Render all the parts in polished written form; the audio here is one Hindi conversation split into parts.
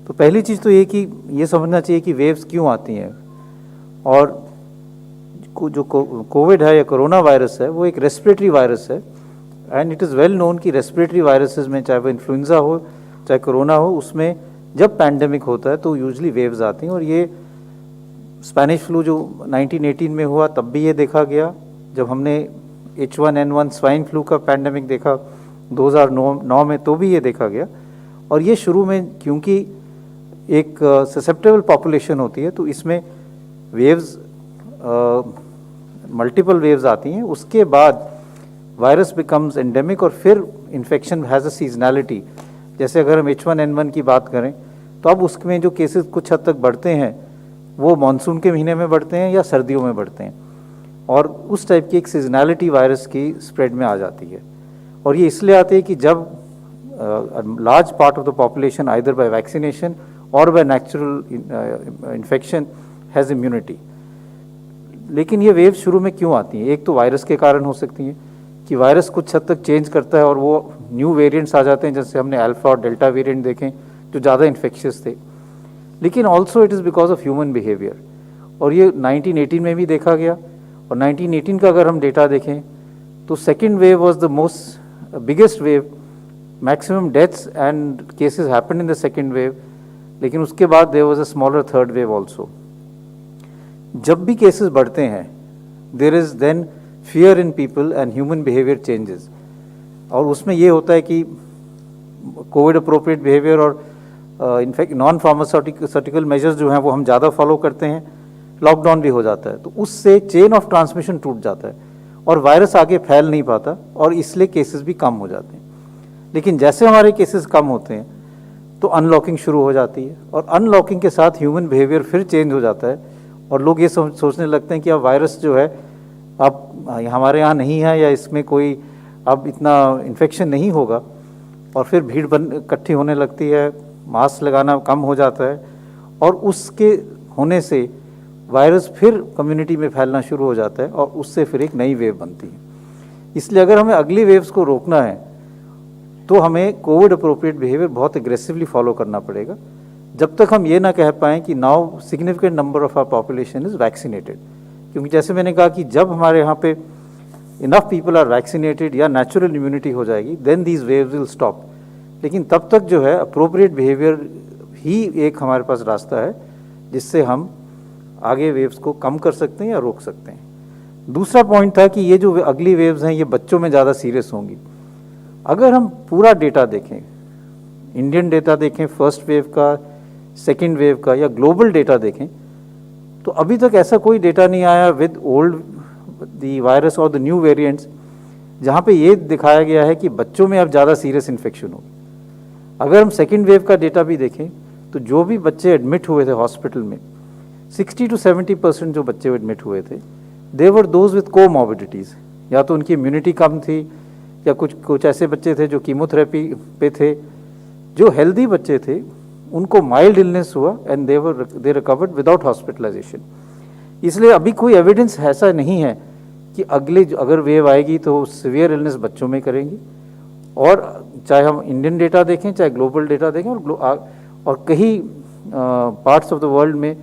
तो पहली चीज़ तो ये कि ये समझना चाहिए कि वेव्स क्यों आती हैं, और जो कोविड है या कोरोना वायरस है वो एक रेस्पिरेटरी वायरस है, and it is well known कि रेस्पिरेटरी वायरसेस में चाहे वो इन्फ्लुएंजा हो चाहे कोरोना हो, उसमें जब पैंडेमिक होता है तो यूजली वेव्स आती हैं। और ये स्पेनिश फ्लू जो 1918 में हुआ तब भी ये देखा गया, जब हमने H1N1 स्वाइन फ्लू का पैंडेमिक देखा 2009 में तो भी ये देखा गया। और ये शुरू में क्योंकि एक ससेप्टेबल पॉपुलेशन होती है तो इसमें वेव्स मल्टीपल वेव्स आती हैं, उसके बाद वायरस बिकम्स एंडेमिक और फिर इन्फेक्शन हैज़ अ सीजनैलिटी। जैसे अगर हम H1N1 की बात करें तो अब उसमें जो केसेस कुछ हद तक बढ़ते हैं वो मानसून के महीने में बढ़ते हैं या सर्दियों में बढ़ते हैं, और उस टाइप की एक सीजनैलिटी वायरस की स्प्रेड में आ जाती है। और ये इसलिए आती है कि जब large part of the population either by vaccination or by natural infection has immunity. लेकिन ये वेव शुरू में क्यों आती हैं? एक तो वायरस के कारण हो सकती हैं कि वायरस कुछ हद तक चेंज करता है और वो न्यू वेरिएंट्स आ जाते हैं, जैसे हमने अल्फा और डेल्टा वेरिएंट देखें जो ज़्यादा इन्फेक्शियस थे। लेकिन also it is because of human behaviour, और ये 1918 में भी देखा गया। और 1918 का अगर हम डेटा देखें तो second wave was the most biggest wave, maximum deaths and cases happened in the second wave. लेकिन उसके बाद there was a smaller third wave also. जब भी केसेस बढ़ते हैं there is then fear in people and human behaviour changes, और उसमें ये होता है कि कोविड अप्रोप्रिएट बिहेवियर और इनफैक्ट नॉन फार्मास्यूटिकल मेजर्स जो हैं वो हम ज़्यादा फॉलो करते हैं, लॉकडाउन भी हो जाता है, तो उससे चेन ऑफ ट्रांसमिशन टूट जाता है और वायरस आगे फैल नहीं पाता, और इसलिए केसेस भी कम हो जाते हैं। लेकिन जैसे हमारे केसेस कम होते हैं तो अनलॉकिंग शुरू हो जाती है, और अनलॉकिंग के साथ ह्यूमन बिहेवियर फिर चेंज हो जाता है, और लोग ये सोचने लगते हैं कि अब वायरस जो है अब हमारे यहाँ नहीं है, या इसमें कोई अब इतना इन्फेक्शन नहीं होगा, और फिर भीड़ इकट्ठी होने लगती है, मास्क लगाना कम हो जाता है, और उसके होने से वायरस फिर कम्युनिटी में फैलना शुरू हो जाता है, और उससे फिर एक नई वेव बनती है। इसलिए अगर हमें अगली वेव्स को रोकना है तो हमें कोविड अप्रोप्रिएट बिहेवियर बहुत एग्रेसिवली फॉलो करना पड़ेगा, जब तक हम ये ना कह पाएँ कि now significant number of our population is vaccinated. क्योंकि जैसे मैंने कहा कि जब हमारे यहाँ पे इनफ पीपल आर वैक्सीनेटेड या नेचुरल इम्यूनिटी हो जाएगी then these waves will stop. लेकिन तब तक जो है अप्रोप्रिएट बिहेवियर ही एक हमारे पास रास्ता है जिससे हम आगे वेव्स को कम कर सकते हैं या रोक सकते हैं। दूसरा पॉइंट था कि ये जो अगली वेव्स हैं ये बच्चों में ज़्यादा सीरियस होंगी। अगर हम पूरा डेटा देखें, इंडियन डेटा देखें फर्स्ट वेव का, सेकेंड वेव का, या ग्लोबल डेटा देखें, तो अभी तक ऐसा कोई डेटा नहीं आया विद ओल्ड द वायरस और द न्यू वेरिएंट्स जहाँ पे ये दिखाया गया है कि बच्चों में अब ज़्यादा सीरियस इन्फेक्शन होगी। अगर हम सेकेंड वेव का डेटा भी देखें तो जो भी बच्चे एडमिट हुए थे हॉस्पिटल में 60 to 70% जो बच्चे एडमिट हुए थे दे वर दोज विद कोमॉर्बिडिटीज़, या तो उनकी इम्यूनिटी कम थी, या कुछ ऐसे बच्चे थे जो कीमोथेरेपी पे थे। जो हेल्दी बच्चे थे उनको माइल्ड इलनेस हुआ and they recovered without hospitalisation. इसलिए अभी कोई एविडेंस ऐसा नहीं है कि अगर वेव आएगी तो सीवियर इलनेस बच्चों में करेंगी। और चाहे हम इंडियन डेटा देखें चाहे ग्लोबल डेटा देखें, और कई पार्ट्स ऑफ द वर्ल्ड में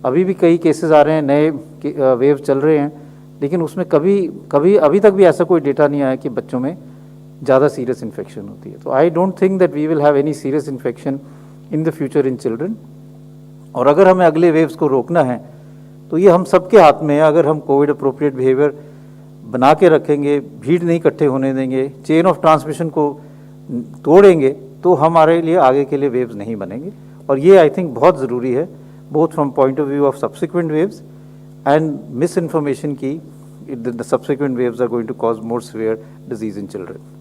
अभी भी कई केसेस आ रहे हैं, नए वेव चल रहे हैं, लेकिन उसमें कभी अभी तक भी ऐसा कोई डेटा नहीं आया कि बच्चों में ज़्यादा सीरियस इन्फेक्शन होती है। तो I don't think that we will have any serious infection in the future in children. और अगर हमें अगले वेव्स को रोकना है तो ये हम सबके हाथ में है। अगर हम कोविड अप्रोप्रिएट बिहेवियर बना के रखेंगे, भीड़ नहीं इकट्ठे होने देंगे, चेन ऑफ ट्रांसमिशन को तोड़ेंगे, तो हमारे लिए आगे के लिए वेव्स नहीं बनेंगे। और ये आई थिंक बहुत ज़रूरी है, both from point of view of subsequent waves and misinformation की the subsequent waves are going to cause more severe disease in children.